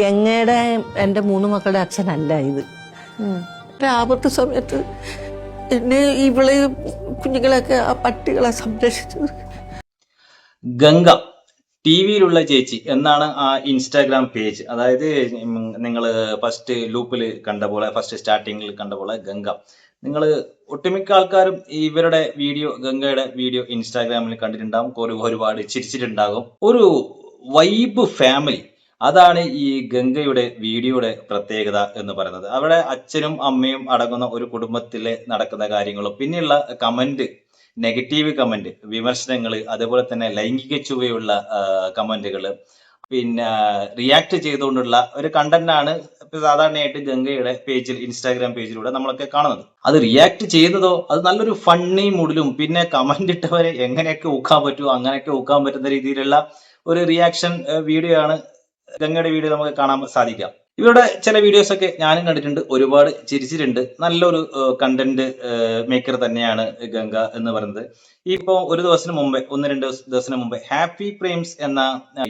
ഗംഗയുടെ എൻ്റെ 3 മക്കളുടെ അച്ഛനല്ല ഇത്. ആപത്ത് സമയത്ത് എന്നെ ഇവള് കുഞ്ഞുങ്ങളൊക്കെ ആ പട്ടികളെ സംരക്ഷിച്ചത്. ഗംഗ ടിവിയിലുള്ള ചേച്ചി എന്നാണ് ആ ഇൻസ്റ്റാഗ്രാം പേജ്. അതായത് നിങ്ങൾ ഫസ്റ്റ് ലൂപ്പിൽ കണ്ട പോലെ, ഫസ്റ്റ് സ്റ്റാർട്ടിങ്ങിൽ കണ്ട പോലെ ഗംഗ, നിങ്ങൾ ഒട്ടുമിക്ക ആൾക്കാരും ഇവരുടെ വീഡിയോ, ഗംഗയുടെ വീഡിയോ ഇൻസ്റ്റാഗ്രാമിൽ കണ്ടിട്ടുണ്ടാകും, ഒരുപാട് ചിരിച്ചിട്ടുണ്ടാകും. ഒരു വൈബ് ഫാമിലി, അതാണ് ഈ ഗംഗയുടെ വീഡിയോയുടെ പ്രത്യേകത എന്ന് പറയുന്നത്. അവിടെ അച്ഛനും അമ്മയും അടങ്ങുന്ന ഒരു കുടുംബത്തിലെ നടക്കുന്ന കാര്യങ്ങളും, പിന്നെയുള്ള കമന്റ്, നെഗറ്റീവ് കമന്റ്, വിമർശനങ്ങൾ, അതുപോലെ തന്നെ ലൈംഗിക ചുവയുള്ള കമന്റുകൾ, പിന്നെ റിയാക്ട് ചെയ്തുകൊണ്ടുള്ള ഒരു കണ്ടന്റാണ് സാധാരണയായിട്ട് ഗംഗയുടെ പേജിൽ, ഇൻസ്റ്റാഗ്രാം പേജിലൂടെ നമ്മളൊക്കെ കാണുന്നത്. അത് റിയാക്ട് ചെയ്യുന്നതോ അത് നല്ലൊരു ഫണ്ണി മൂഡിലും, പിന്നെ കമന്റ് ഇട്ടവരെ എങ്ങനെയൊക്കെ ഊക്കാൻ പറ്റുമോ അങ്ങനെയൊക്കെ ഊക്കാൻ പറ്റുന്ന രീതിയിലുള്ള ഒരു റിയാക്ഷൻ വീഡിയോ ആണ് ഗംഗയുടെ വീഡിയോ നമുക്ക് കാണാൻ സാധിക്കാം. ഇവരുടെ ചില വീഡിയോസ് ഒക്കെ ഞാനും കണ്ടിട്ടുണ്ട്, ഒരുപാട് ചിരിച്ചിട്ടുണ്ട്. നല്ലൊരു കണ്ടന്റ് മേക്കർ തന്നെയാണ് ഗംഗ എന്ന് പറയുന്നത്. ഇപ്പോ ഒരു ദിവസത്തിന് മുമ്പേ, 1-2 ദിവസത്തിന് മുമ്പേ ഹാപ്പി പ്രേംസ് എന്ന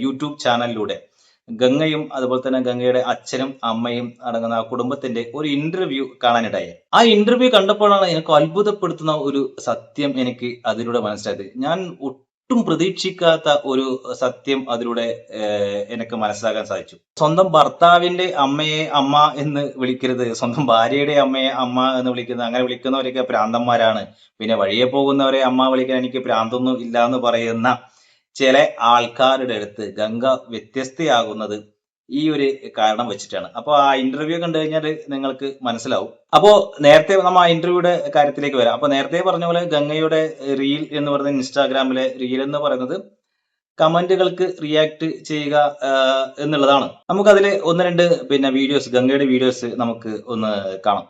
യൂട്യൂബ് ചാനലിലൂടെ ഗംഗയും അതുപോലെ തന്നെ ഗംഗയുടെ അച്ഛനും അമ്മയും അടങ്ങുന്ന ആ കുടുംബത്തിന്റെ ഒരു ഇന്റർവ്യൂ കാണാനിടയായി. ആ ഇന്റർവ്യൂ കണ്ടപ്പോഴാണ് എനിക്ക് അത്ഭുതപ്പെടുത്തുന്ന ഒരു സത്യം എനിക്ക് അതിലൂടെ മനസ്സിലായത്. ഞാൻ ഒട്ടും പ്രതീക്ഷിക്കാത്ത ഒരു സത്യം അതിലൂടെ എനിക്ക് മനസ്സിലാക്കാൻ സാധിച്ചു. സ്വന്തം ഭർത്താവിന്റെ അമ്മയെ അമ്മ എന്ന് വിളിക്കരുത്, സ്വന്തം ഭാര്യയുടെ അമ്മയെ അമ്മ എന്ന് വിളിക്കുന്നത്, അങ്ങനെ വിളിക്കുന്നവരൊക്കെ പ്രാന്തന്മാരാണ്, പിന്നെ വഴിയെ പോകുന്നവരെ അമ്മ വിളിക്കാൻ എനിക്ക് പ്രാന്തൊന്നും ഇല്ല എന്ന് പറയുന്ന ചില ആൾക്കാരുടെ അടുത്ത് ഗംഗ വ്യത്യസ്തയാകുന്നത് ഈ ഒരു കാരണം വെച്ചിട്ടാണ്. അപ്പൊ ആ ഇന്റർവ്യൂ കണ്ടു കഴിഞ്ഞാൽ നിങ്ങൾക്ക് മനസ്സിലാവും. അപ്പോ നേരത്തെ നമ്മൾ ആ ഇന്റർവ്യൂയുടെ കാര്യത്തിലേക്ക് വരാം. അപ്പൊ നേരത്തെ പറഞ്ഞ പോലെ ഗംഗയുടെ റീൽ എന്ന് പറയുന്നത്, ഇൻസ്റ്റാഗ്രാമിലെ റീൽ എന്ന് പറയുന്നത് കമന്റുകൾക്ക് റിയാക്ട് ചെയ്യുക എന്നുള്ളതാണ്. നമുക്കതിൽ 1-2 പിന്നെ വീഡിയോസ്, ഗംഗയുടെ വീഡിയോസ് നമുക്ക് ഒന്ന് കാണാം.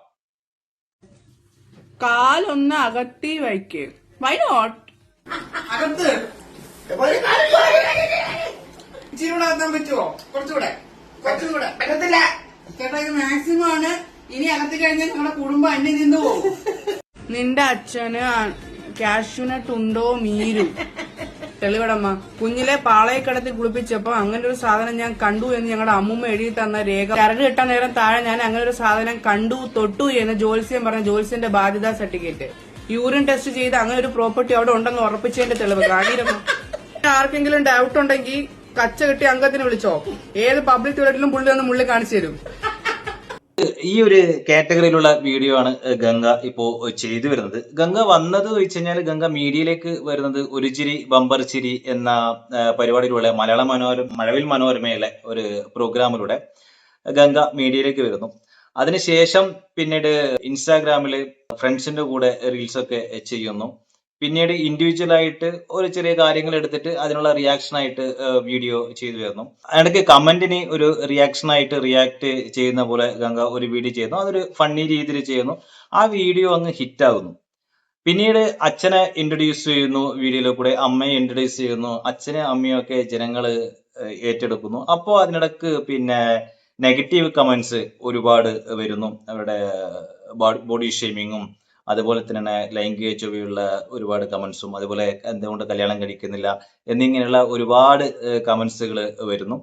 കാലൊന്ന് അകത്തി വയ്ക്ക്. വൈ നോട്ട് അകത്ത് പറ്റുമോ? കുറച്ചുകൂടെ പറ്റത്തില്ല ചേട്ടാ, ഇത് മാക്സിമം ആണ്. ഇനി അകത്ത് കഴിഞ്ഞാൽ നിങ്ങളുടെ കുടുംബം അന്യം നിന്ന് പോകും. നിന്റെ അച്ഛന് കാഷ്യൂനട്ട് ഉണ്ടോ മീരും? തെളിവടമ്മ, കുഞ്ഞിലെ പാളയെ കിടത്തി കുളിപ്പിച്ചപ്പോ അങ്ങനെ ഒരു സാധനം ഞാൻ കണ്ടു എന്ന് ഞങ്ങളുടെ അമ്മൂമ്മ എഴുതി തന്ന രേഖ, കരട് കിട്ടാൻ നേരം താഴെ ഞാൻ അങ്ങനെ ഒരു സാധനം കണ്ടു തൊട്ടു എന്ന് ജോത്സ്യം പറഞ്ഞ ജോത്സ്യന്റെ ബാധ്യതാ സർട്ടിഫിക്കറ്റ്, യൂറിൻ ടെസ്റ്റ് ചെയ്ത് അങ്ങനെ ഒരു പ്രോപ്പർട്ടി അവിടെ ഉണ്ടെന്ന് ഉറപ്പിച്ചതിന്റെ തെളിവ്. കാണിരമ്മ, ആർക്കെങ്കിലും ഡൗട്ട് ഉണ്ടെങ്കിൽ കച്ച കെട്ടി അംഗത്തിന് വിളിച്ചോ, ഏത് പബ്ലിക് ടോയ്ലറ്റിലും പുള്ളി ഒന്ന് മുള്ളി കാണിച്ചു തരും. ഈ ഒരു കാറ്റഗറിയിലുള്ള വീഡിയോ ആണ് ഗംഗ ഇപ്പോ ചെയ്തു വരുന്നത്. ഗംഗ വന്നത് വെച്ച് കഴിഞ്ഞാൽ, ഗംഗ മീഡിയയിലേക്ക് വരുന്നത് ഒരു ചിരി ബമ്പർ ചിരി എന്ന പരിപാടിയിലൂടെ, മഴവിൽ മനോരമയിലെ ഒരു പ്രോഗ്രാമിലൂടെ ഗംഗ മീഡിയയിലേക്ക് വരുന്നു. അതിനുശേഷം പിന്നീട് ഇൻസ്റ്റാഗ്രാമിൽ ഫ്രണ്ട്സിന്റെ കൂടെ റീൽസ് ഒക്കെ ചെയ്യുന്നു. പിന്നീട് ഇൻഡിവിജ്വൽ ആയിട്ട് ഒരു ചെറിയ കാര്യങ്ങൾ എടുത്തിട്ട് അതിനുള്ള റിയാക്ഷൻ ആയിട്ട് വീഡിയോ ചെയ്തു വരുന്നു. ഇടയ്ക്ക് കമന്റിന് ഒരു റിയാക്ഷൻ ആയിട്ട് റിയാക്ട് ചെയ്യുന്ന പോലെ ഗംഗ ഒരു വീഡിയോ ചെയ്യുന്നു. അതൊരു ഫണ്ണി രീതിയിൽ ചെയ്യുന്നു. ആ വീഡിയോ അങ്ങ് ഹിറ്റ് ആകുന്നു. പിന്നീട് അച്ഛനെ ഇൻട്രൊഡ്യൂസ് ചെയ്യുന്നു വീഡിയോയിൽ കൂടെ, അമ്മയെ ഇൻട്രൊഡ്യൂസ് ചെയ്യുന്നു. അച്ഛനെ അമ്മയൊക്കെ ജനങ്ങൾ ഏറ്റെടുക്കുന്നു. അപ്പോൾ അതിനിടക്ക് പിന്നെ നെഗറ്റീവ് കമന്റ്സ് ഒരുപാട് വരുന്നു. അവരുടെ ബോഡി ഷെയ്മിങ്ങും അതുപോലെ തന്നെ ലൈംഗിക ചൊവ്വയുള്ള ഒരുപാട് കമന്റ്സും, അതുപോലെ എന്തുകൊണ്ട് കല്യാണം കഴിക്കുന്നില്ല എന്നിങ്ങനെയുള്ള ഒരുപാട് കമന്റ്സുകൾ വരുന്നു.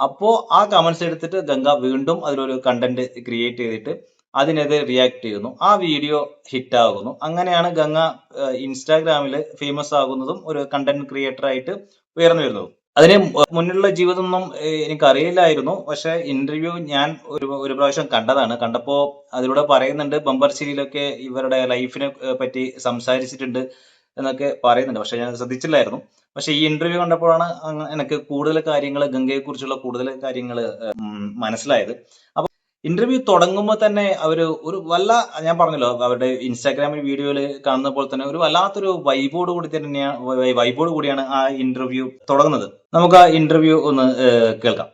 അപ്പോൾ ആ കമന്റ്സ് എടുത്തിട്ട് ഗംഗ വീണ്ടും അതിലൊരു കണ്ടന്റ് ക്രിയേറ്റ് ചെയ്തിട്ട് അതിനെതിരെ റിയാക്ട് ചെയ്യുന്നു. ആ വീഡിയോ ഹിറ്റ് ആകുന്നു. അങ്ങനെയാണ് ഗംഗ ഇൻസ്റ്റാഗ്രാമിൽ ഫേമസ് ആകുന്നതും ഒരു കണ്ടന്റ് ക്രിയേറ്റർ ആയിട്ട് ഉയർന്നു വരുന്നതും. അതിന് മുന്നിലുള്ള ജീവിതമൊന്നും എനിക്കറിയില്ലായിരുന്നു. പക്ഷെ ഇന്റർവ്യൂ ഞാൻ ഒരു പ്രാവശ്യം കണ്ടതാണ്. കണ്ടപ്പോ അതിലൂടെ പറയുന്നുണ്ട്, ബമ്പർ ചിരിയിലൊക്കെ ഇവരുടെ ലൈഫിനെ പറ്റി സംസാരിച്ചിട്ടുണ്ട് എന്നൊക്കെ പറയുന്നുണ്ട്. പക്ഷെ ഞാൻ ശ്രദ്ധിച്ചില്ലായിരുന്നു. പക്ഷെ ഈ ഇന്റർവ്യൂ കണ്ടപ്പോഴാണ് എനിക്ക് കൂടുതൽ കാര്യങ്ങൾ, ഗംഗയെ കുറിച്ചുള്ള കൂടുതൽ കാര്യങ്ങൾ മനസ്സിലായത്. അപ്പൊ ഇന്റർവ്യൂ തുടങ്ങുമ്പോൾ തന്നെ അവര് ഞാൻ പറഞ്ഞല്ലോ, അവരുടെ ഇൻസ്റ്റാഗ്രാമിൽ വീഡിയോയിൽ കാണുന്ന പോലെ തന്നെ ഒരു വല്ലാത്തൊരു വൈബോട് കൂടിയാണ് ആ ഇന്റർവ്യൂ തുടങ്ങുന്നത്. നമുക്ക് ആ ഇന്റർവ്യൂ ഒന്ന് കേൾക്കാം.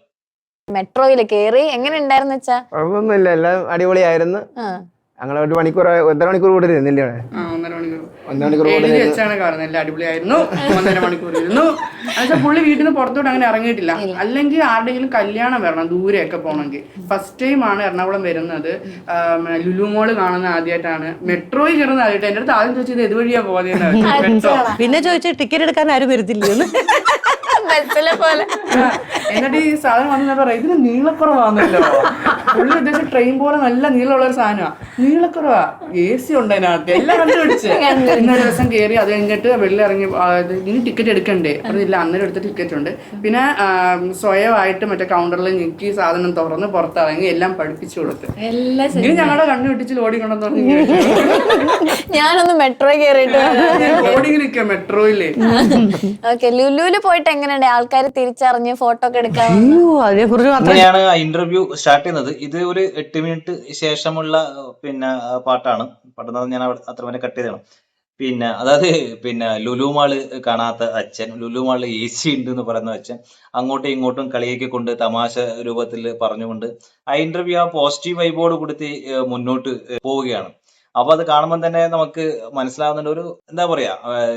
മെട്രോയിൽ കേറി എങ്ങനെ ഉണ്ടായിരുന്നു വെച്ചാ? കുഴപ്പമൊന്നുമില്ല, എല്ലാം അടിപൊളിയായിരുന്നു. ഞങ്ങൾ ഒരു മണിക്കൂർ, 1.5 മണിക്കൂർ കൂടെ ഇരുന്നില്ലേ? 1.5 മണിക്കൂർ വെച്ചാണ് കാണുന്നത്. എല്ലാം അടിപൊളിയായിരുന്നു. 1.5 മണിക്കൂർ ഇരുന്നു. എന്നുവെച്ചാൽ പുള്ളി വീട്ടിൽ നിന്ന് പുറത്തോട്ട് അങ്ങനെ ഇറങ്ങിയിട്ടില്ല. അല്ലെങ്കിൽ ആരുടെങ്കിലും കല്യാണം വരണം, ദൂരെയൊക്കെ പോകണമെങ്കിൽ. ഫസ്റ്റ് ടൈം ആണ് എറണാകുളം വരുന്നത്. ലുലു മോള് കാണുന്ന ആദ്യമായിട്ടാണ്. മെട്രോയിൽ കയറുന്ന ആദ്യമായിട്ട്. എന്റെ അടുത്ത് ആദ്യം ചോദിച്ചത് ഇതുവഴിയാ പോകുന്നത്. പിന്നെ ചോദിച്ചു ടിക്കറ്റ് എടുക്കാൻ ആരും വരുത്തില്ല. ബസ്സിലെ പോലെ. എന്നിട്ട് ഈ സാധനം വന്നു പറയാം ഇതിന് നീളക്കുറവാന്നല്ലോ. പുള്ളി ഉദ്ദേശിച്ച ട്രെയിൻ പോലെ നല്ല നീളമുള്ള ഒരു സാധനമാണ്. നീളക്കുറവാ, AC ഉണ്ട് അതിനകത്ത്, എല്ലാം കണ്ടുപിടിച്ച്. ഇന്നൊരു ദിവസം കയറി അത് കഴിഞ്ഞിട്ട് വെള്ളിൽ ഇറങ്ങി ഇനി ടിക്കറ്റ് എടുക്കണ്ടേ പറഞ്ഞില്ല. അന്നേരം എടുത്ത ടിക്കറ്റ് ഉണ്ട്. പിന്നെ സ്വയമായിട്ട് മറ്റേ കൗണ്ടറിൽ ഞെക്കി സാധനം തുറന്ന് പുറത്തിറങ്ങി എല്ലാം പഠിപ്പിച്ചു കൊടുത്ത്. ഇനി ഞങ്ങളുടെ കണ്ണു വെട്ടിച്ച് ഓടിക്കൊണ്ടെന്ന് പറഞ്ഞു. ഞാനൊന്ന് മെട്രോ കയറിയിട്ട് ഓടിങ്ങി നിൽക്കാം മെട്രോയില്. ഓക്കെ, ലുലുവില് പോയിട്ട് എങ്ങനെയുണ്ട്? ആൾക്കാർ തിരിച്ചറിഞ്ഞ് ഫോട്ടോ ഒക്കെ എടുക്കാൻ? അതിനെക്കുറിച്ച് അങ്ങനെയാണ് ആ ഇന്റർവ്യൂ സ്റ്റാർട്ട് ചെയ്യുന്നത്. ഇത് ഒരു 8 മിനിറ്റ് ശേഷമുള്ള പിന്നെ പാട്ടാണ്. പെട്ടെന്ന് ഞാൻ അവിടെ അത്ര വരെ കട്ട് ചെയ്തതാണ്. പിന്നെ അതായത് പിന്നെ ലുലു മാള് കാണാത്ത അച്ഛൻ, ലുലു മാള് AC ഉണ്ട് എന്ന് പറയുന്ന അച്ഛൻ അങ്ങോട്ടും ഇങ്ങോട്ടും കളിയൊക്കെ കൊണ്ട് തമാശ രൂപത്തിൽ പറഞ്ഞുകൊണ്ട് ആ ഇന്റർവ്യൂ ആ പോസിറ്റീവ് വൈബോട് കൊടുത്ത് മുന്നോട്ട് പോവുകയാണ്. അപ്പൊ അത് കാണുമ്പോൾ തന്നെ നമുക്ക് മനസ്സിലാവുന്നുണ്ട് ഒരു എന്താ പറയാ,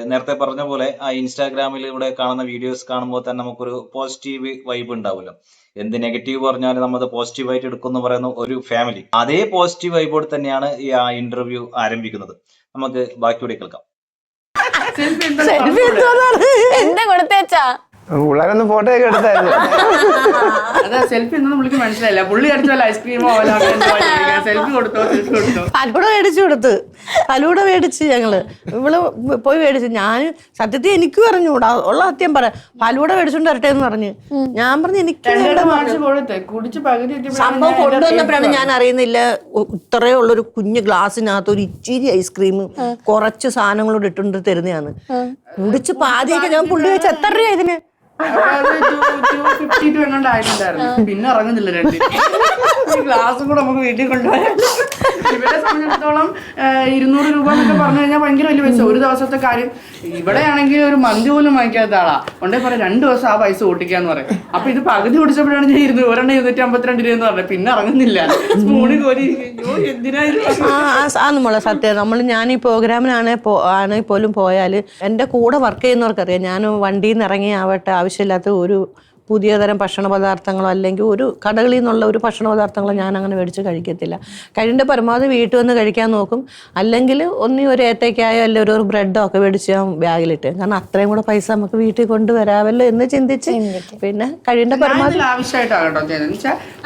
നേരത്തെ പറഞ്ഞ പോലെ ആ ഇൻസ്റ്റാഗ്രാമിലൂടെ കാണുന്ന വീഡിയോസ് കാണുമ്പോൾ തന്നെ നമുക്കൊരു പോസിറ്റീവ് വൈബ് ഉണ്ടാവുമല്ലോ. എന്ത് നെഗറ്റീവ് പറഞ്ഞാലും നമ്മൾ പോസിറ്റീവായിട്ട് എടുക്കുമെന്ന് പറയുന്ന ഒരു ഫാമിലി, അതേ പോസിറ്റീവ് വൈബോട് തന്നെയാണ് ഈ ആ ഇന്റർവ്യൂ ആരംഭിക്കുന്നത്. നമുക്ക് ബാക്കിയൂടെ കേൾക്കാം. എന്താ കൊടുത്തേച്ചാ? പിള്ളേരൊന്ന് ഫോട്ടോ ഒക്കെ എടുത്തായിരുന്നു. അതാ സെൽഫി എന്തെന്ന് പുള്ളിക്ക് മനസ്സിലായില്ല. പുള്ളി അടിച്ച വല്ല ഐസ്ക്രീമോ സെൽഫി കൊടുത്തോ ഫലൂട മേടിച്ചു കൊടുത്ത്, ഫലൂട മേടിച്ച് ഞങ്ങള് ഇവള് പോയി മേടിച്ചു. ഞാൻ സത്യത്തിൽ എനിക്ക് പറഞ്ഞുകൂടാ, ഉള്ള സത്യം പറയാം. ഫലൂട മേടിച്ചോണ്ട് വരട്ടെ എന്ന് പറഞ്ഞ് ഞാൻ പറഞ്ഞു എനിക്ക് കുടിച്ച് പകുതി സംഭവം കൊണ്ടുവന്നപ്പോഴാണ് ഞാൻ അറിയുന്നില്ല ഇത്രയേ ഉള്ളൊരു കുഞ്ഞ് ഗ്ലാസ്സിനകത്ത് ഒരു ഇച്ചിരി ഐസ്ക്രീം കുറച്ച് സാധനങ്ങളോട് ഇട്ടുകൊണ്ട് തരുന്നതാണ്. കുടിച്ച് പാതിയൊക്കെ ഞാൻ പുള്ളി വെച്ച് എത്ര രൂപ ഇതിന്? 252 എങ്ങാണ്ടായിട്ടുണ്ടായിരുന്നു. പിന്നെ ഇറങ്ങുന്നില്ല രണ്ട് ഗ്ലാസും കൂടെ നമുക്ക് വീട്ടിൽ കൊണ്ടുപോയാൽ. ഇവരെ സംബന്ധിച്ചിടത്തോളം 200 രൂപ എന്നൊക്കെ പറഞ്ഞു കഴിഞ്ഞാൽ ഭയങ്കര വലിയ പൈസ. ഒരു ദിവസത്തെ കാര്യം ഇവിടെ ആണെങ്കിൽ ഒരു മന്തി പോലും വാങ്ങിക്കാത്ത ആളാ. കൊണ്ടേ പറയാം 2 ദിവസം ആ പൈസ ഓട്ടിക്കാന്ന് പറയും. അപ്പൊ ഇത് പകുതി കുടിച്ചപ്പോഴാണ് ഞാൻ 252 രൂപ എന്ന് പറഞ്ഞത്. പിന്നെ ഇറങ്ങുന്നില്ല. സ്പൂണ് കോരി ആ നമ്മളെ സത്യം ഞാൻ ഈ പ്രോഗ്രാമിനാണെങ്കിൽ പോലും പോയാൽ എൻ്റെ കൂടെ വർക്ക് ചെയ്യുന്നവർക്കറിയാം ഞാൻ വണ്ടിയിൽ നിന്ന് ഇറങ്ങി ആവട്ടെ ആവശ്യമില്ലാത്ത ഒരു പുതിയ തരം ഭക്ഷണ പദാർത്ഥങ്ങളോ അല്ലെങ്കിൽ ഒരു കടകളിൽ നിന്നുള്ള ഒരു ഭക്ഷണ പദാർത്ഥങ്ങളോ ഞാൻ അങ്ങനെ മേടിച്ച് കഴിക്കത്തില്ല. കഴിൻ്റെ പരമാവധി വീട്ടിൽ വന്ന് കഴിക്കാൻ നോക്കും. അല്ലെങ്കിൽ ഒന്നി ഒരു ഏത്തയ്ക്കായോ അല്ലെങ്കിൽ ഒരു ബ്രെഡോ ഒക്കെ മേടിച്ച് ഞാൻ ബാഗിലിട്ട്, കാരണം അത്രയും കൂടെ പൈസ നമുക്ക് വീട്ടിൽ കൊണ്ടുവരാമല്ലോ എന്ന് ചിന്തിച്ച് പിന്നെ കഴിൻ്റെ പരമാവധി ആവശ്യമായിട്ടാണ് കേട്ടോ.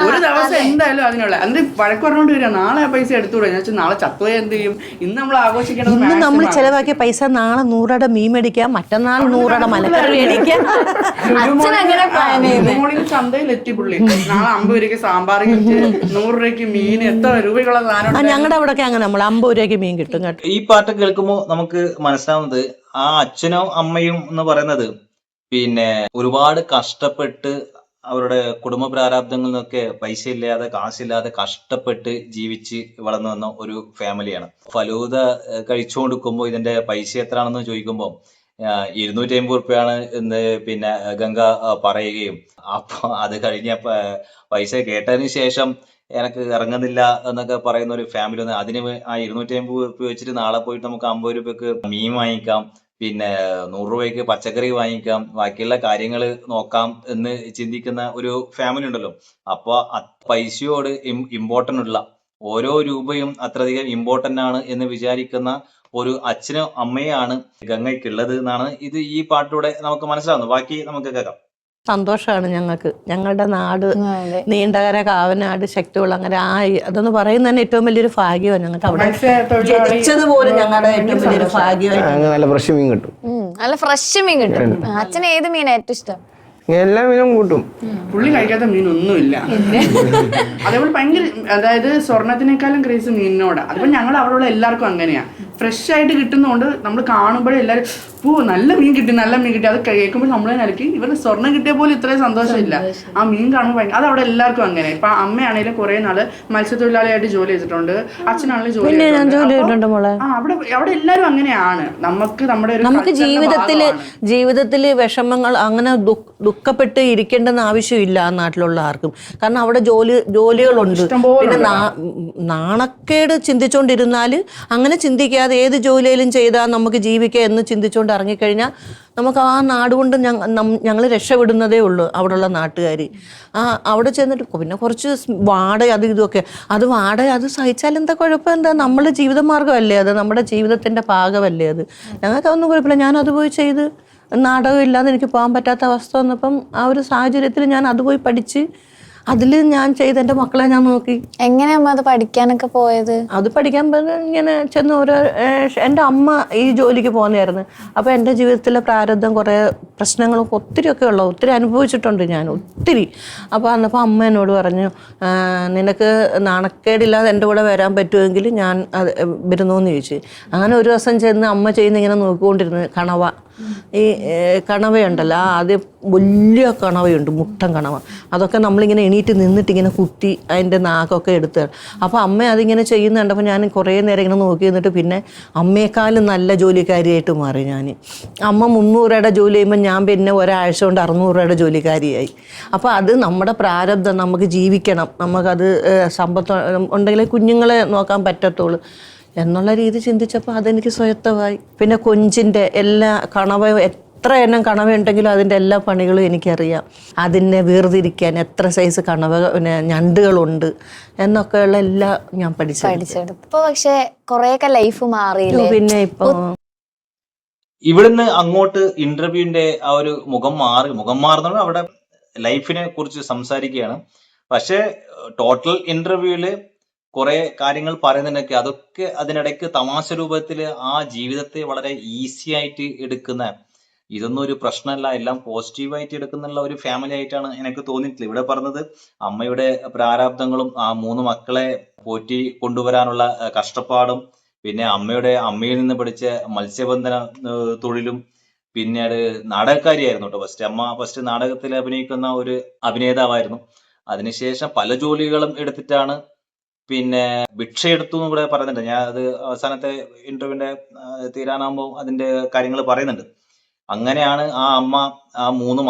ഒരു ദിവസം എന്തായാലും അതിനുള്ള എന്നിട്ട് വഴക്ക് പറഞ്ഞുകൊണ്ട് വരിക നാളെ ആ പൈസ എടുത്തുകൂടെ. ഞാൻ വെച്ചാൽ നാളെ ചത്തുപോയാൽ എന്ത് ചെയ്യും? ഇന്ന് നമ്മൾ ആഘോഷിക്കണം. ഇന്ന് നമ്മൾ ചിലവാക്കിയ പൈസ നാളെ 100 മീൻ മേടിക്കാം, മറ്റന്നാൾ 100 മലക്കറി മേടിക്കാം. ചന്തയിൽ എത്തി പുള്ളി നാളെ 50 രൂപയ്ക്ക് സാമ്പാർ കിട്ടി, 100 രൂപയ്ക്ക് മീൻ, എത്ര രൂപയുള്ള സാധനം. ഞങ്ങളുടെ അവിടെ അങ്ങനെ നമ്മൾ 50 രൂപയ്ക്ക് മീൻ കിട്ടും കേട്ടോ. ഈ പാട്ട് കേൾക്കുമ്പോൾ നമുക്ക് മനസ്സിലാവുന്നത് ആ അച്ഛനോ അമ്മയും എന്ന് പറയുന്നത് പിന്നെ ഒരുപാട് കഷ്ടപ്പെട്ട് അവരുടെ കുടുംബ പ്രാരാബ്ദങ്ങളിൽ നിന്നൊക്കെ പൈസ ഇല്ലാതെ കാശില്ലാതെ കഷ്ടപ്പെട്ട് ജീവിച്ച് വളർന്നു വന്ന ഒരു ഫാമിലിയാണ്. ഫലൂദ കഴിച്ചു കൊടുക്കുമ്പോൾ ഇതിന്റെ പൈസ എത്രയാണെന്ന് ചോദിക്കുമ്പോൾ 250 റുപ്യാണ് എന്ന് പിന്നെ ഗംഗ പറയുകയും അപ്പൊ അത് കഴിഞ്ഞ പൈസ കേട്ടതിന് ശേഷം എനിക്ക് ഇറങ്ങുന്നില്ല എന്നൊക്കെ പറയുന്ന ഒരു ഫാമിലി ഒന്ന് അതിന് ആ 250 റുപ്യ വെച്ചിട്ട് നാളെ പോയിട്ട് നമുക്ക് 50 രൂപയ്ക്ക് മീൻ വാങ്ങിക്കാം, പിന്നെ 100 രൂപയ്ക്ക് പച്ചക്കറി വാങ്ങിക്കാം, ബാക്കിയുള്ള കാര്യങ്ങൾ നോക്കാം എന്ന് ചിന്തിക്കുന്ന ഒരു ഫാമിലി ഉണ്ടല്ലോ. അപ്പൊ പൈസയോട് ഇമ്പോർട്ടൻ്റ് ഉള്ള ഓരോ രൂപയും അത്രയധികം ഇമ്പോർട്ടൻ്റ് ആണ് എന്ന് വിചാരിക്കുന്ന ഒരു അച്ഛനും അമ്മയാണ് ഗംഗയ്ക്കുള്ളത് എന്നാണ് ഇത് ഈ പാട്ടിലൂടെ നമുക്ക് മനസ്സിലാവുന്നത്. ബാക്കി നമുക്ക് കേൾക്കാം. സന്തോഷമാണ് ഞങ്ങൾക്ക്. ഞങ്ങളുടെ നാട് നീണ്ടകര, കാവനാട്, ശക്തികുളങ്ങര അതൊന്ന് പറയുന്നത് തന്നെ ഏറ്റവും വലിയൊരു ഭാഗ്യമാണ് ഞങ്ങൾക്ക്. അവിടെ ജനിച്ചതുപോലും ഞങ്ങളുടെ ഏറ്റവും വലിയൊരു ഭാഗ്യമാണ്. നല്ല ഫ്രഷ് മീൻ കിട്ടും. നല്ല ഫ്രഷ് മീൻ കിട്ടും. അച്ഛന് ഏത് മീനാണ് ഏറ്റവും ഇഷ്ടം? എല്ലാ മീനും കൂട്ടും. പുള്ളി കഴിക്കാത്ത മീനൊന്നുമില്ല. അതേപോലെ ഭയങ്കര അതായത് സ്വർണത്തിനേക്കാളും ക്രേസ് മീനിനോടാ. അതിപ്പോ ഞങ്ങൾ അവിടെയുള്ള എല്ലാവർക്കും അങ്ങനെയാ. ഫ്രഷ് ആയിട്ട് കിട്ടുന്നതുകൊണ്ട് നമ്മൾ കാണുമ്പോഴേ എല്ലാവരും നല്ല മീൻ കിട്ടി നല്ല മീൻ കിട്ടി. അത് കേൾക്കുമ്പോൾ നമ്മളെ നിലയ്ക്ക് ഇവരുടെ സ്വർണ്ണം കിട്ടിയ പോലും ഇത്രയും സന്തോഷമില്ല. ആ മീൻ കാണുമ്പോൾ ഭയങ്കര അത് അവിടെ എല്ലാവർക്കും അങ്ങനെ. ഇപ്പൊ അമ്മയാണെങ്കിലും കുറെ നാള് മത്സ്യത്തൊഴിലാളിയായിട്ട് ജോലി ചെയ്തിട്ടുണ്ട്, അച്ഛനാണെങ്കിലും ജോലി ചെയ്തിട്ടുണ്ട്. അവിടെ എല്ലാവരും അങ്ങനെയാണ്. നമുക്ക് ജീവിതത്തില് വിഷമങ്ങൾ അങ്ങനെ ദുഃഖപ്പെട്ട് ഇരിക്കേണ്ടെന്ന് ആവശ്യമില്ല ആ നാട്ടിലുള്ള ആർക്കും. കാരണം അവിടെ ജോലികളുണ്ട്. പിന്നെ നാണക്കേട് ചിന്തിച്ചോണ്ടിരുന്നാല് അങ്ങനെ ചിന്തിക്കാതെ ഏത് ജോലിയിലും ചെയ്താൽ നമുക്ക് ജീവിക്കാം എന്ന് ചിന്തിച്ചുകൊണ്ട് ഇറങ്ങിക്കഴിഞ്ഞാൽ നമുക്ക് ആ നാട് കൊണ്ട് ഞങ്ങൾ രക്ഷപ്പെടുന്നതേ ഉള്ളൂ. അവിടെയുള്ള നാട്ടുകാർ അവിടെ ചെന്നിട്ട് പിന്നെ കുറച്ച് വാടക അത് ഇതൊക്കെ അത് സഹിച്ചാൽ എന്താ കുഴപ്പം? എന്താ നമ്മുടെ ജീവിതമാർഗ്ഗമല്ലേ അത്, നമ്മുടെ ജീവിതത്തിൻ്റെ ഭാഗമല്ലേ അത്. ഞങ്ങൾക്ക് അതൊന്നും കുഴപ്പമില്ല. ഞാനത് പോയി ചെയ്ത് നാടകം ഇല്ലാതെ എനിക്ക് പോകാൻ പറ്റാത്ത അവസ്ഥ വന്നപ്പം ആ ഒരു സാഹചര്യത്തിൽ ഞാൻ അത് പോയി പഠിച്ച് അതിൽ ഞാൻ ചെയ്ത് എൻ്റെ മക്കളെ ഞാൻ നോക്കി. എങ്ങനെയമ്മ അത് പഠിക്കാനൊക്കെ പോയത്? അത് പഠിക്കാൻ ഇങ്ങനെ ചെന്ന് ഓരോ എൻ്റെ അമ്മ ഈ ജോലിക്ക് പോകുന്നതായിരുന്നു. അപ്പോൾ എൻ്റെ ജീവിതത്തിലെ പ്രാരബ്ധം കുറേ പ്രശ്നങ്ങളും ഒത്തിരിയൊക്കെ ഒത്തിരി അനുഭവിച്ചിട്ടുണ്ട് ഞാൻ ഒത്തിരി. അപ്പോൾ അന്നപ്പോൾ അമ്മ എന്നോട് പറഞ്ഞു, നിനക്ക് നാണക്കേടില്ലാതെ എൻ്റെ കൂടെ വരാൻ പറ്റുമെങ്കിൽ ഞാൻ അത് വരുന്നു എന്ന് ചോദിച്ചു. അങ്ങനെ ഒരു ദിവസം ചെന്ന് അമ്മ ചെയ്യുന്ന ഇങ്ങനെ നോക്കിക്കൊണ്ടിരുന്നു. കണവ, ഈ കണവയുണ്ടല്ലോ, ആദ്യം വലിയ കണവയുണ്ട്, മുട്ടൻ കണവ. അതൊക്കെ നമ്മളിങ്ങനെ എണീറ്റ് നിന്നിട്ട് ഇങ്ങനെ കുത്തി അതിൻ്റെ നാക്കൊക്കെ എടുത്ത്. അപ്പോൾ അമ്മ അതിങ്ങനെ ചെയ്യുന്ന കണ്ടപ്പോൾ ഞാൻ കുറേ നേരം ഇങ്ങനെ നോക്കി നിന്നിട്ട് പിന്നെ അമ്മയെക്കാളും നല്ല ജോലിക്കാരിയായിട്ട് മാറി ഞാൻ. അമ്മ 300 രൂപയുടെ ജോലി ചെയ്യുമ്പോൾ ഞാൻ പിന്നെ ഒരാഴ്ച കൊണ്ട് 600 രൂപയുടെ ജോലിക്കാരിയായി. അപ്പോൾ അത് നമ്മുടെ പ്രാരബ്ധം, നമുക്ക് ജീവിക്കണം, നമുക്കത് സമ്പത്ത് ഉണ്ടെങ്കിലേ കുഞ്ഞുങ്ങളെ നോക്കാൻ പറ്റത്തുള്ളൂ എന്നുള്ള രീതി ചിന്തിച്ചപ്പോൾ അതെനിക്ക് സ്വയത്തമായി. പിന്നെ കൊഞ്ചിൻ്റെ എല്ലാ എത്ര എണ്ണം കണവയുണ്ടെങ്കിലും അതിൻ്റെ എല്ലാ പണികളും എനിക്കറിയാം. അതിനെ വേർതിരിക്കാൻ എത്ര സൈസ് കണവ ഞണ്ടുകളുണ്ട് എന്നൊക്കെയുള്ള എല്ലാം ഞാൻ പഠിച്ചെടുത്തു. ഇപ്പൊ പക്ഷെ കുറെയൊക്കെ ലൈഫ് മാറിയില്ലേ? പിന്നെ ഇപ്പൊ ഇവിടുന്ന് അങ്ങോട്ട് ഇന്റർവ്യൂവിന്റെ ആ ഒരു മുഖം മാറുന്നത് അവിടെ ലൈഫിനെ കുറിച്ച് സംസാരിക്കുകയാണ്. പക്ഷെ ടോട്ടൽ ഇന്റർവ്യൂവില് കുറെ കാര്യങ്ങൾ പറയുന്നുണ്ടൊക്കെ അതൊക്കെ അതിനിടയ്ക്ക് തമാശ രൂപത്തിൽ ആ ജീവിതത്തെ വളരെ ഈസി ആയിട്ട് എടുക്കുന്ന, ഇതൊന്നും ഒരു പ്രശ്നമല്ല, എല്ലാം പോസിറ്റീവായിട്ട് എടുക്കുന്നുള്ള ഒരു ഫാമിലി ആയിട്ടാണ് എനിക്ക് തോന്നിയിട്ടില്ല. ഇവിടെ പറഞ്ഞത് അമ്മയുടെ പ്രാരാബ്ദങ്ങളും ആ 3 മക്കളെ പോറ്റി കൊണ്ടുവരാനുള്ള കഷ്ടപ്പാടും, പിന്നെ അമ്മയിൽ നിന്ന് പഠിച്ച മത്സ്യബന്ധന തൊഴിലും, പിന്നീട് നാടകക്കാരിയായിരുന്നു കേട്ടോ. ഫസ്റ്റ് നാടകത്തിൽ അഭിനയിക്കുന്ന ഒരു അഭിനേതാവായിരുന്നു. അതിനുശേഷം പല ജോലികളും എടുത്തിട്ടാണ് പിന്നെ ഭിക്ഷയെടുത്തു എന്ന് കൂടെ പറയുന്നുണ്ട്. ഞാൻ അത് അവസാനത്തെ ഇന്റർവ്യൂവിന്റെ തീരാനാകുമ്പോൾ അതിന്റെ കാര്യങ്ങൾ പറയുന്നുണ്ട്. അങ്ങനെയാണ് ആ അമ്മ ആ 3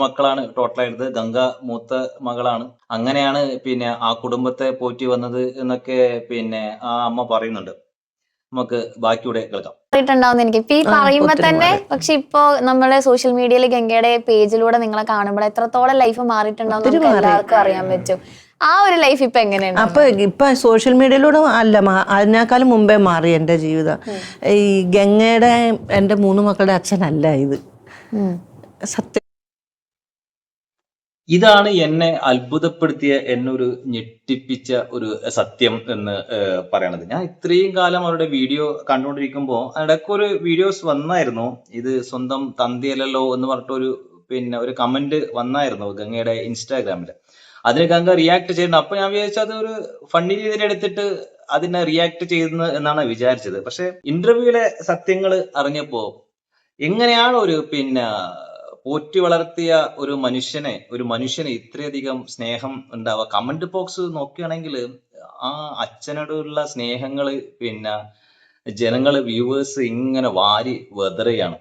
മക്കളാണ് ടോട്ടലായിട്ട്. ഗംഗ മൂത്ത മകളാണ്. അങ്ങനെയാണ് പിന്നെ ആ കുടുംബത്തെ പോറ്റി വന്നത് എന്നൊക്കെ പിന്നെ ആ അമ്മ പറയുന്നുണ്ട്. നമുക്ക് ബാക്കിയൂടെ കേൾക്കാം. മാറിയിട്ടുണ്ടാവുന്ന എനിക്ക് ഇപ്പൊ ഈ പറയുമ്പോ തന്നെ. പക്ഷെ ഇപ്പൊ നമ്മള് സോഷ്യൽ മീഡിയയിൽ ഗംഗയുടെ പേജിലൂടെ നിങ്ങളെ കാണുമ്പോൾ എത്രത്തോളം ലൈഫ് മാറിയിട്ടുണ്ടാവും എല്ലാവർക്കും അറിയാൻ പറ്റും. ആ ഒരു ലൈഫ് ഇപ്പൊ എങ്ങനെയാണ്? അപ്പൊ ഇപ്പൊ സോഷ്യൽ മീഡിയയിലൂടെ അല്ല, അതിനേക്കാളും മുമ്പേ മാറി എൻ്റെ ജീവിതം. ഈ ഗംഗയുടെ എൻ്റെ 3 മക്കളുടെ അച്ഛനല്ല ഇത്. സത്യം. ഇതാണ് എന്നെ അത്ഭുതപ്പെടുത്തിയ, എന്നൊരു ഞെട്ടിപ്പിച്ച ഒരു സത്യം എന്ന് പറയണത്. ഞാൻ ഇത്രയും കാലം അവരുടെ വീഡിയോ കണ്ടുകൊണ്ടിരിക്കുമ്പോൾ ഇടയ്ക്കൊരു വീഡിയോസ് വന്നായിരുന്നു, ഇത് സ്വന്തം തന്തിയല്ലല്ലോ എന്ന് പറഞ്ഞിട്ടൊരു ഒരു കമന്റ് വന്നായിരുന്നു ഗംഗയുടെ ഇൻസ്റ്റാഗ്രാമിൽ. അതിന് ഗംഗ റിയാക്ട് ചെയ്യുന്നു. അപ്പൊ ഞാൻ വിചാരിച്ചത് അത് ഒരു ഫണ്ണി രീതിയിൽ എടുത്തിട്ട് അതിനെ റിയാക്ട് ചെയ്യുന്നു എന്നാണ് വിചാരിച്ചത്. പക്ഷെ ഇന്റർവ്യൂവിലെ സത്യങ്ങൾ അറിഞ്ഞപ്പോ എങ്ങനെയാണ് ഒരു പോറ്റി വളർത്തിയ ഒരു മനുഷ്യന് ഇത്രയധികം സ്നേഹം ഉണ്ടാവുക. കമന്റ് ബോക്സ് നോക്കുകയാണെങ്കിൽ ആ അച്ഛനോടുള്ള സ്നേഹങ്ങള് ജനങ്ങള് വ്യൂവേഴ്സ് ഇങ്ങനെ വാരി വെതറുകയാണ്.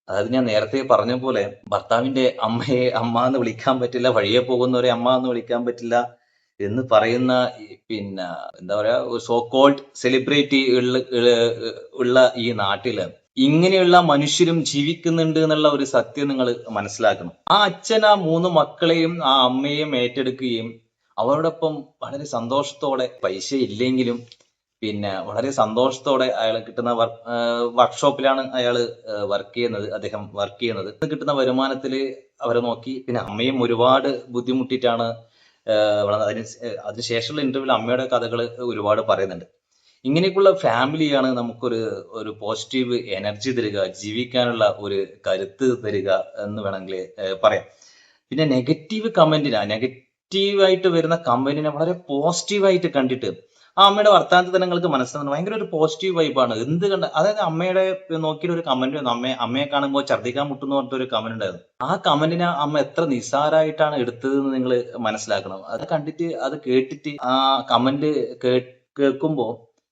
അതായത് ഞാൻ നേരത്തെ പറഞ്ഞ പോലെ ഭർത്താവിന്റെ അമ്മയെ അമ്മ എന്ന് വിളിക്കാൻ പറ്റില്ല, വഴിയെ പോകുന്നവരെ അമ്മ എന്ന് വിളിക്കാൻ പറ്റില്ല എന്ന് പറയുന്ന എന്താ പറയാ, സോ കോൾഡ് സെലിബ്രിറ്റി ഉള്ള ഈ നാട്ടില് ഇങ്ങനെയുള്ള മനുഷ്യരും ജീവിക്കുന്നുണ്ട് എന്നുള്ള ഒരു സത്യം നിങ്ങൾ മനസ്സിലാക്കണം. ആ അച്ഛൻ ആ 3 മക്കളെയും ആ അമ്മയെയും ഏറ്റെടുക്കുകയും അവരോടൊപ്പം വളരെ സന്തോഷത്തോടെ, പൈസ ഇല്ലെങ്കിലും വളരെ സന്തോഷത്തോടെ അയാൾ കിട്ടുന്ന വർക്ക്ഷോപ്പിലാണ് അദ്ദേഹം വർക്ക് ചെയ്യുന്നത്. കിട്ടുന്ന വരുമാനത്തിൽ അവരെ നോക്കി, അമ്മയും ഒരുപാട് ബുദ്ധിമുട്ടിയിട്ടാണ് അതിനുശേഷമുള്ള ഇന്റർവ്യൂവിൽ അമ്മയുടെ കഥകൾ ഒരുപാട് പറയുന്നുണ്ട്. ഇങ്ങനെയൊക്കെയുള്ള ഫാമിലിയാണ് നമുക്കൊരു പോസിറ്റീവ് എനർജി തരിക, ജീവിക്കാനുള്ള ഒരു കരുത്ത് തരിക എന്ന് വേണമെങ്കിൽ പറയാം. പിന്നെ നെഗറ്റീവായിട്ട് വരുന്ന കമന്റിനെ വളരെ പോസിറ്റീവായിട്ട് കണ്ടിട്ട് ആ അമ്മയുടെ വർത്താനത്തിൽ തന്നെ നിങ്ങൾക്ക് മനസ്സിലാവുന്നത് ഭയങ്കര ഒരു പോസിറ്റീവ് വൈബാണ്. അതായത് അമ്മയുടെ നോക്കിയിട്ട് ഒരു കമന്റ് വന്നു, അമ്മയെ കാണുമ്പോൾ ഛർദ്ദിക്കാൻ മുട്ടുന്ന പറഞ്ഞിട്ടൊരു കമന്റ് ഉണ്ടായിരുന്നു. ആ കമന്റിനെ അമ്മ എത്ര നിസ്സാരമായിട്ടാണ് എടുത്തതെന്ന് നിങ്ങൾ മനസ്സിലാക്കണം. അത് കണ്ടിട്ട്, അത് കേട്ടിട്ട്, ആ കമന്റ് കേൾക്കുമ്പോ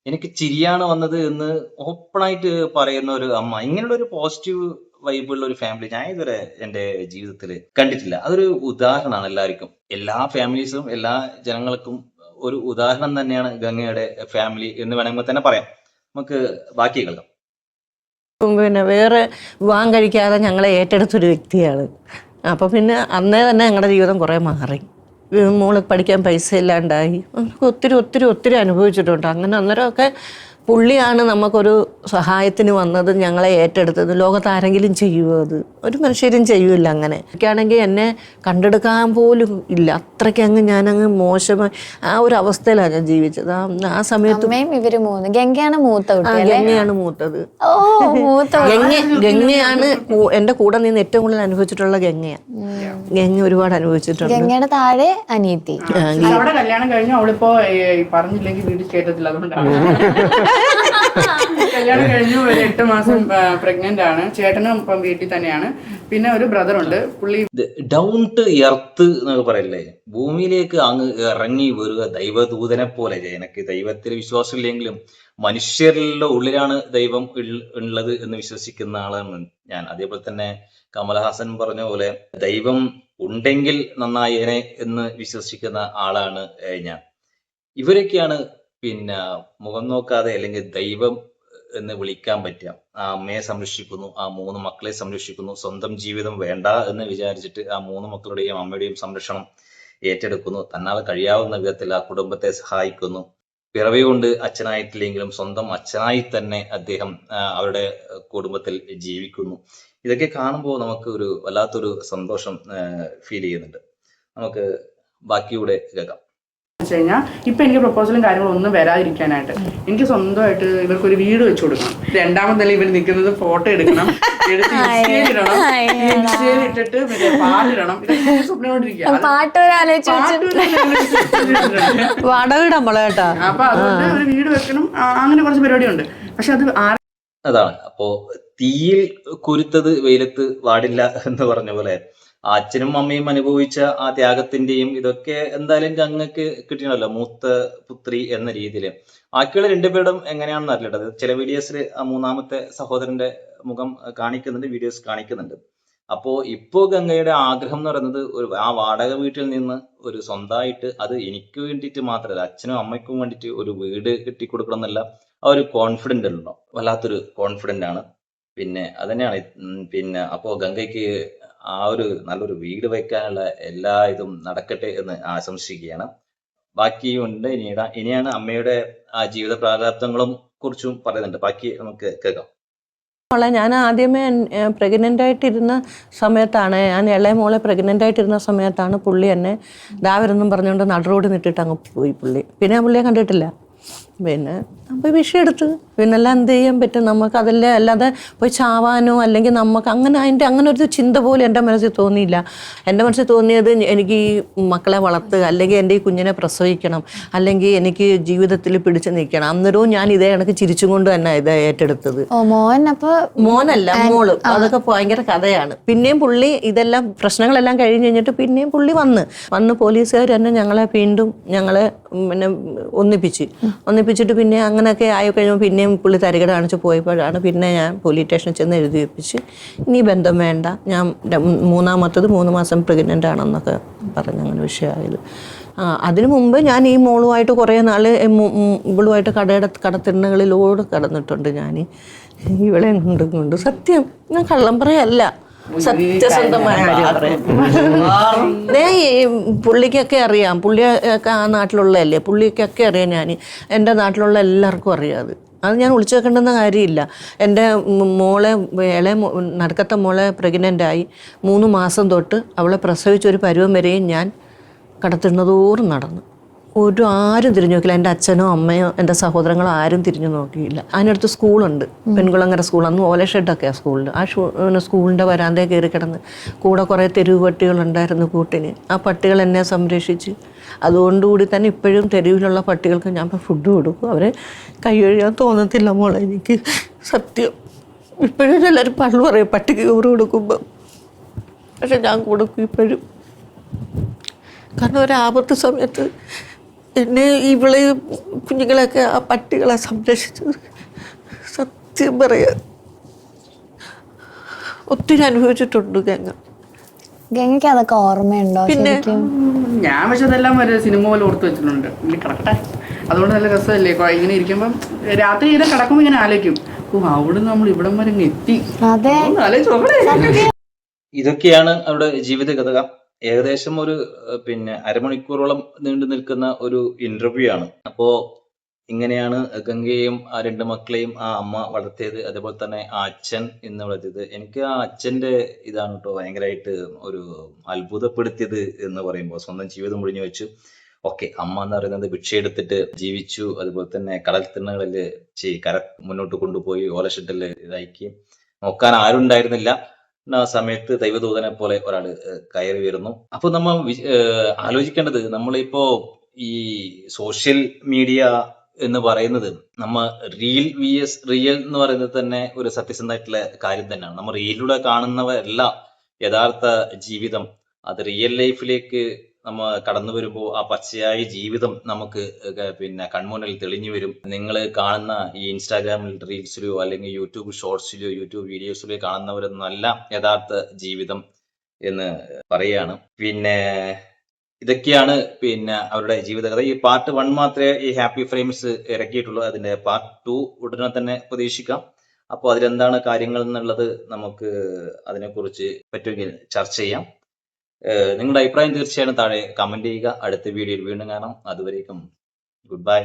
എനിക്ക് ചിരിയാണ് വന്നത് എന്ന് ഓപ്പണായിട്ട് പറയുന്ന ഒരു അമ്മ. ഇങ്ങനെയുള്ള ഒരു പോസിറ്റീവ് വൈബുള്ള ഒരു ഫാമിലി ഞാൻ ഇതുവരെ എൻ്റെ ജീവിതത്തിൽ കണ്ടിട്ടില്ല. അതൊരു ഉദാഹരണമാണ് എല്ലാവർക്കും, എല്ലാ ഫാമിലീസും, എല്ലാ ജനങ്ങൾക്കും ഒരു ഉദാഹരണം തന്നെയാണ് ഗംഗയുടെ ഫാമിലി എന്ന് വേണമെങ്കിൽ തന്നെ പറയാം. നമുക്ക് ബാക്കി കേൾക്കാം. വേറെ വിവാഹം കഴിക്കാതെ ഞങ്ങളെ ഏറ്റെടുത്തൊരു വ്യക്തിയാണ്. അപ്പോൾ അന്നേ തന്നെ ഞങ്ങളുടെ ജീവിതം കുറേ മാറി. മോള് പഠിക്കാൻ പൈസ ഇല്ലാണ്ടായി, ഒത്തിരി അനുഭവിച്ചിട്ടുണ്ട്. അങ്ങനെ അന്നേരമൊക്കെ പുള്ളിയാണ് നമുക്കൊരു സഹായത്തിന് വന്നത്, ഞങ്ങളെ ഏറ്റെടുത്തത്. ലോകത്ത് ആരെങ്കിലും ചെയ്യുമോ അത്? ഒരു മനുഷ്യരും ചെയ്യൂല അങ്ങനെ. എനിക്കാണെങ്കിൽ എന്നെ കണ്ടെടുക്കാൻ പോലും ഇല്ല, അത്രയ്ക്ക് അങ്ങ് ഞാനങ്ങ് മോശമായി ആ ഒരു അവസ്ഥയിലാണ് ഞാൻ ജീവിച്ചത്. ആ സമയത്ത് അമ്മയും ഇവര് മൂന്ന്. ഗംഗയാണ് മൂത്ത കുട്ടി അല്ലേ? ഗംഗയാണ് മൂത്തത്. ഓ, മൂത്ത ഗംഗയാണ് എന്റെ കൂടെ നിന്ന് ഏറ്റവും കൂടുതൽ അനുഭവിച്ചിട്ടുള്ള ഗംഗയാണ്. ഗംഗ ഒരുപാട് അനുഭവിച്ചിട്ടുണ്ട്. ഗംഗയുടെ താഴെ അനിയത്തി. അവിടെ കല്യാണം കഴിഞ്ഞു. അവളിപ്പോ പറഞ്ഞില്ലെങ്കിൽ വീട്ടിൽ കേട്ടത്തില്ല, അതുകൊണ്ടാണ്. കല്യാണം കഴിഞ്ഞു, ഒരു 8 മാസം പ്രഗ്നന്റ് ആണ്. ചേട്ടനും ഇപ്പം വീട്ടിൽ തന്നെയാണ്. പിന്നെ ഒരു ബ്രദർ ഉണ്ട്. പുള്ളി ഡൗൺ ടു എർത്ത് എന്നൊക്കെ പറയല്ലേ, ഭൂമിയിലേക്ക് അങ്ങ് ഇറങ്ങി വരിക ദൈവദൂതനെ പോലെ. എനിക്ക് ദൈവത്തിൽ വിശ്വാസമില്ലെങ്കിലും മനുഷ്യരുടെ ഉള്ളിലാണ് ദൈവം ഉള്ളത് എന്ന് വിശ്വസിക്കുന്ന ആളാണ് ഞാൻ. അതേപോലെ തന്നെ കമലഹാസൻ പറഞ്ഞ പോലെ ദൈവം ഉണ്ടെങ്കിൽ നന്നായേനെ എന്ന് വിശ്വസിക്കുന്ന ആളാണ് ഞാൻ. ഇവരൊക്കെയാണ് പിന്നെ മുഖം നോക്കാതെ അല്ലെങ്കിൽ ദൈവം എന്ന് വിളിക്കാൻ പറ്റുക. ആ അമ്മയെ സംരക്ഷിക്കുന്നു, ആ 3 മക്കളെ സംരക്ഷിക്കുന്നു, സ്വന്തം ജീവിതം വേണ്ട എന്ന് വിചാരിച്ചിട്ട് ആ 3 മക്കളുടെയും അമ്മയുടെയും സംരക്ഷണം ഏറ്റെടുക്കുന്നു. തന്നാൽ കഴിയാവുന്ന വിധത്തിൽ ആ കുടുംബത്തെ സഹായിക്കുന്നു. പിറവി കൊണ്ട് അച്ഛനായിട്ടില്ലെങ്കിലും സ്വന്തം അച്ഛനായി തന്നെ അദ്ദേഹം അവരുടെ കുടുംബത്തിൽ ജീവിക്കുന്നു. ഇതൊക്കെ കാണുമ്പോൾ നമുക്ക് ഒരു വല്ലാത്തൊരു സന്തോഷം ഫീൽ ചെയ്യുന്നുണ്ട്. നമുക്ക് ബാക്കിയൂടെ കേൾക്കാം. കഴിഞ്ഞാൽ ഇപ്പൊ എനിക്ക് പ്രപ്പോസലും കാര്യങ്ങളും ഒന്നും വരാതിരിക്കാനായിട്ട് എനിക്ക് സ്വന്തമായിട്ട് ഇവർക്കൊരു വീട് വെച്ചു കൊടുക്കണം. 2ാമത് നില ഇവർ നിൽക്കുന്നത് ഫോട്ടോ എടുക്കണം, എടുത്ത് ഇൻസ്റ്റയിലിടണം, ഇൻസ്റ്റയിലിട്ടിട്ട് മറ്റേ പാട്ടിടണം. ഇതൊക്കെ സ്വപ്നോണ്ടിരിക്കുക. വാടക നമ്മളെ കേട്ടാ. അപ്പൊ അതുകൊണ്ട് ഒരു വീട് വെക്കണം, അങ്ങനെ കുറച്ച് പരിപാടിയുണ്ട്. പക്ഷെ അത് അതാണ്. അപ്പോ തീയിൽ കുരുത്തത് വെയിലത്ത് വാടില്ല എന്ന് പറഞ്ഞ പോലെ അച്ഛനും അമ്മയും അനുഭവിച്ച ആ ത്യാഗത്തിന്റെയും ഇതൊക്കെ എന്തായാലും ഗംഗക്ക് കിട്ടിയണല്ലോ, മൂത്ത പുത്രി എന്ന രീതിയിൽ. ബാക്കിയുള്ള 2 പേരും എങ്ങനെയാണെന്ന് അറിയില്ലത്. ചില വീഡിയോസിൽ ആ 3ാമത്തെ സഹോദരന്റെ മുഖം കാണിക്കുന്നുണ്ട്, വീഡിയോസ് കാണിക്കുന്നുണ്ട്. അപ്പോ ഇപ്പോ ഗംഗയുടെ ആഗ്രഹം എന്ന് പറയുന്നത് ആ വാടക വീട്ടിൽ നിന്ന് ഒരു സ്വന്തമായിട്ട്, അത് എനിക്ക് വേണ്ടിയിട്ട് മാത്രമല്ല അച്ഛനും അമ്മയ്ക്കും വേണ്ടിയിട്ട് ഒരു വീട് കെട്ടിക്കൊടുക്കണം എന്നല്ല, ആ ഒരു കോൺഫിഡന്റ് ഉണ്ടോ, വല്ലാത്തൊരു കോൺഫിഡന്റ് ആണ്. പിന്നെ അതന്നെയാണ്. പിന്നെ അപ്പോ ഗംഗയ്ക്ക് ആ ഒരു നല്ലൊരു വീട് വയ്ക്കാനുള്ള എല്ലാ ഇതും നടക്കട്ടെ എന്ന് ആശംസിക്കുകയാണ്. ബാക്കിയുണ്ട് ഇനിയാണ് അമ്മയുടെ ആ ജീവിത പ്രാരാബ്ദങ്ങളും കുറിച്ചും പറയുന്നുണ്ട്. ബാക്കി നമുക്ക് കേൾക്കാം. മോളെ ഞാൻ ആദ്യമേ പ്രഗ്നൻ്റ് ആയിട്ടിരുന്ന സമയത്താണ്, ഞാൻ ഇളയ മോളെ പ്രഗ്നൻ്റ് ആയിട്ടിരുന്ന സമയത്താണ് പുള്ളി എന്നെ ദാവരെന്നും പറഞ്ഞുകൊണ്ട് നടുറോഡ് നിട്ടിട്ട് അങ്ങ് പോയി പുള്ളി. പിന്നെ ഞാൻ പുള്ളിയെ കണ്ടിട്ടില്ല. പിന്നെ അപ്പോൾ വിഷയെടുത്ത് പിന്നെല്ലാം എന്ത് ചെയ്യാൻ പറ്റും നമുക്ക്? അതല്ലേ, അല്ലാതെ പോയി ചാവാനോ അല്ലെങ്കിൽ നമുക്ക് അങ്ങനെ ഒരു ചിന്ത പോലും എൻ്റെ മനസ്സിൽ തോന്നിയില്ല. എൻ്റെ മനസ്സിൽ തോന്നിയത് എനിക്ക് ഈ മക്കളെ വളർത്തുക, അല്ലെങ്കിൽ എൻ്റെ ഈ കുഞ്ഞിനെ പ്രസവിക്കണം, അല്ലെങ്കിൽ എനിക്ക് ജീവിതത്തിൽ പിടിച്ചു നിൽക്കണം. അന്നേരവും ഞാൻ ഇതേ കണക്ക് ചിരിച്ചും കൊണ്ട് തന്നെ ഇത് ഏറ്റെടുത്തത്. മോനല്ല, മോള്. അതൊക്കെ ഭയങ്കര കഥയാണ്. പിന്നെയും പുള്ളി ഇതെല്ലാം പ്രശ്നങ്ങളെല്ലാം കഴിഞ്ഞ് കഴിഞ്ഞിട്ട് പിന്നെയും പുള്ളി വന്ന് പോലീസുകാർ തന്നെ ഞങ്ങളെ വീണ്ടും പിന്നെ ഒന്നിപ്പിച്ചിട്ട് പിന്നെ അങ്ങനെയൊക്കെ ആയി കഴിയുമ്പോൾ പിന്നെയും പുള്ളി തരികട കാണിച്ച് പോയപ്പോഴാണ് പിന്നെ ഞാൻ പോലീസ് സ്റ്റേഷനിൽ ചെന്ന് എഴുതി വെപ്പിച്ച് ഇനി ബന്ധം വേണ്ട, ഞാൻ 3ാമത്തത് 3 മാസം പ്രഗ്നൻ്റ് ആണെന്നൊക്കെ പറഞ്ഞ് അങ്ങനെ വിഷയമായത്. അതിനു മുമ്പ് ഞാൻ ഈ മോളുമായിട്ട് കുറേ നാൾ ഇവളുമായിട്ട് കടത്തിണ്ണകളിലോട് കടന്നിട്ടുണ്ട്. ഞാൻ ഇവളെ കൊണ്ട് സത്യം, ഞാൻ കള്ളം പറയല്ല, സത്യസന്ധമായ കാര്യം പറയാം. പുള്ളിക്കൊക്കെ അറിയാം, പുള്ളിയൊക്കെ ആ നാട്ടിലുള്ളതല്ലേ, പുള്ളിക്കൊക്കെ അറിയാം. ഞാൻ എൻ്റെ നാട്ടിലുള്ള എല്ലാവർക്കും അറിയാം. അത് ഞാൻ ഒളിച്ചു വെക്കേണ്ടുന്ന കാര്യമില്ല. എൻ്റെ മോളെ നടുക്കത്തെ മോളെ പ്രഗ്നൻ്റായി 3 മാസം തൊട്ട് അവളെ പ്രസവിച്ചൊരു പരുവം വരെയും ഞാൻ കടത്തിണ്ണതോറും നടന്നു. ആരും തിരിഞ്ഞു നോക്കില്ല. എൻ്റെ അച്ഛനോ അമ്മയോ എൻ്റെ സഹോദരങ്ങളോ ആരും തിരിഞ്ഞു നോക്കിയില്ല. അതിനടുത്ത് സ്കൂളുണ്ട്, പെൺകുളങ്ങര സ്കൂൾ. അന്ന് ഓല ഷെഡൊക്കെയാണ് സ്കൂളിൽ. ആ സ്കൂളിൻ്റെ വരാന്തയിൽ കയറി കിടന്ന് കൂടെ കുറേ തെരുവ് പട്ടികളുണ്ടായിരുന്നു കൂട്ടിന്. ആ പട്ടികൾ എന്നെ സംരക്ഷിച്ച്. അതുകൊണ്ടുകൂടി തന്നെ ഇപ്പോഴും തെരുവിലുള്ള പട്ടികൾക്ക് ഞാൻ ഫുഡ് കൊടുക്കും. അവരെ കൈ കഴുകാൻ തോന്നത്തില്ല മോളെ എനിക്ക്, സത്യം. ഇപ്പോഴും എല്ലാവരും പള്ളു പറയും പട്ടിക്ക് ചോറ് കൊടുക്കുമ്പോൾ, പക്ഷെ ഞാൻ കൊടുക്കും ഇപ്പോഴും. കാരണം ഒരാപത്ത് സമയത്ത് എന്നെ ഇവളെ കുഞ്ഞുങ്ങളെയൊക്കെ ആ പട്ടികളെ സംരക്ഷിച്ചത് സത്യം പറയാ ഒത്തിരി അനുഭവിച്ചിട്ടുണ്ട് ഗംഗയ്ക്ക് അതൊക്കെ ഓർമ്മയുണ്ടോ? പിന്നെ ഞാൻ പക്ഷെ അതെല്ലാം ഒരു സിനിമ പോലെ ഓർത്ത് വെച്ചിട്ടുണ്ട്. ഇനി കിടക്കട്ടെ, അതുകൊണ്ട് നല്ല രസമല്ലേ ഇങ്ങനെ ഇരിക്കുമ്പം രാത്രി ഇങ്ങനെ കിടക്കുമ്പോൾ ഇങ്ങനെ ആലോചിക്കും, അവിടെ നമ്മൾ ഇവിടം വരെ എത്തി. ഇതൊക്കെയാണ് അവരുടെ ജീവിത കഥ. ഏകദേശം ഒരു പിന്നെ 1/2 മണിക്കൂറോളം നീണ്ടു നിൽക്കുന്ന ഒരു ഇന്റർവ്യൂ ആണ്. അപ്പോ ഇങ്ങനെയാണ് ഗംഗയെയും ആ 2 മക്കളെയും ആ അമ്മ വളർത്തിയത്. അതേപോലെ തന്നെ ആ അച്ഛൻ എന്ന് വളർത്തിയത്. എനിക്ക് ആ അച്ഛന്റെ ഇതാണ് കേട്ടോ ഭയങ്കരമായിട്ട് ഒരു അത്ഭുതപ്പെടുത്തിയത് എന്ന് പറയുമ്പോൾ, സ്വന്തം ജീവിതം ഒഴിഞ്ഞു വെച്ചു. ഓക്കെ, അമ്മ എന്ന് പറയുന്നത് ഭിക്ഷയെടുത്തിട്ട് ജീവിച്ചു. അതുപോലെ തന്നെ കടൽ തിണ്ണകളില് കര മുന്നോട്ട് കൊണ്ടുപോയി ഓലഷെഡിൽ ഇതാക്കി നോക്കാൻ ആരുണ്ടായിരുന്നില്ല. ആ സമയത്ത് ദൈവദൂതനെ പോലെ ഒരാള് കയറി വരുന്നു. അപ്പൊ നമ്മൾ ആലോചിക്കേണ്ടത്, നമ്മളിപ്പോ ഈ സോഷ്യൽ മീഡിയ എന്ന് പറയുന്നത് നമ്മ റിയൽ എന്ന് പറയുന്നത് തന്നെ ഒരു സത്യസന്ധമായിട്ടുള്ള കാര്യം തന്നെയാണ്. നമ്മൾ റീലിലൂടെ കാണുന്നവരല്ല യഥാർത്ഥ ജീവിതം. അത് റിയൽ ലൈഫിലേക്ക് നമ്മ കടന്നു വരുമ്പോൾ ആ പച്ചയായ ജീവിതം നമുക്ക് പിന്നെ കൺമുന്നിൽ തെളിഞ്ഞു വരും. നിങ്ങൾ കാണുന്ന ഈ ഇൻസ്റ്റാഗ്രാമിൽ റീൽസിലോ അല്ലെങ്കിൽ യൂട്യൂബ് ഷോർട്സിലോ യൂട്യൂബ് വീഡിയോസിലോ കാണുന്നവരൊന്നല്ല യഥാർത്ഥ ജീവിതം എന്ന് പറയുകയാണ്. പിന്നെ ഇതൊക്കെയാണ് പിന്നെ അവരുടെ ജീവിതകഥ. ഈ പാർട്ട് 1 മാത്രമേ ഈ ഹാപ്പി ഫ്രെയിംസ് ഇറക്കിയിട്ടുള്ളൂ. അതിന്റെ പാർട്ട് 2 ഉടനെ തന്നെ പ്രതീക്ഷിക്കാം. അപ്പോൾ അതിലെന്താണ് കാര്യങ്ങൾ എന്നുള്ളത് നമുക്ക് അതിനെക്കുറിച്ച് പറ്റുമെങ്കിൽ ചർച്ച ചെയ്യാം. നിങ്ങളുടെ അഭിപ്രായം തീർച്ചയായും താഴെ കമന്റ് ചെയ്യുക. അടുത്ത വീഡിയോയിൽ വീണ്ടും കാണാം. അതുവരേക്കും ഗുഡ് ബൈ.